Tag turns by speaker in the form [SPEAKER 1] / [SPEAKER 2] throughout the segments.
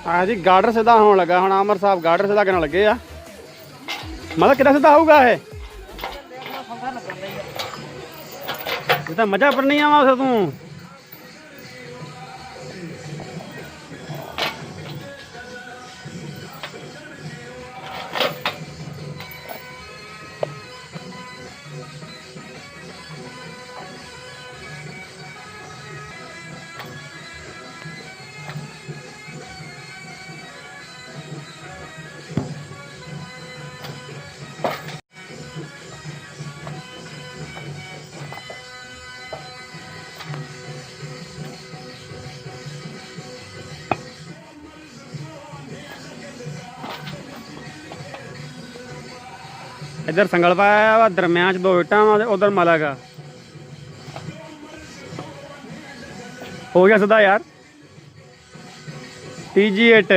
[SPEAKER 1] हाँ जी गार्डर सीधा होने लगा हूँ अमर साहब गार्डर सीधा करने लगे आ मतलब कितना सीधा होगा है जितना मजा पर नहीं आवा उसे तू इधर संगल पाया वा दरम्यान 2 इट्टां वा उधर मलक आ हो गया सीधा यार TG8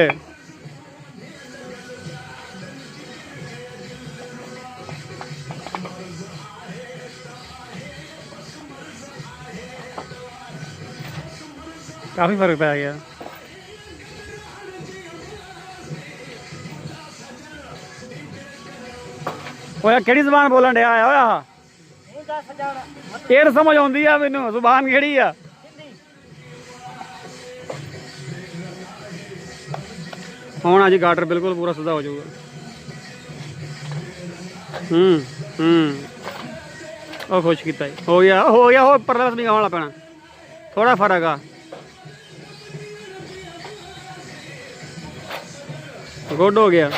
[SPEAKER 1] काफी फर्क पै गया ओया केड़ी ज़बान बोलन डया होया ये तो समझ आउंदी आ मैनू ज़बान केड़ी आ हुण अज गार्डर बिल्कुल पूरा सीधा हो जाऊगा ओ खुश किया हो गया हो परला बस भी गाँव पैना थोड़ा फर्क आ गुड हो गया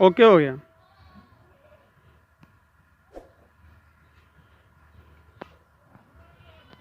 [SPEAKER 1] ओके हो गया।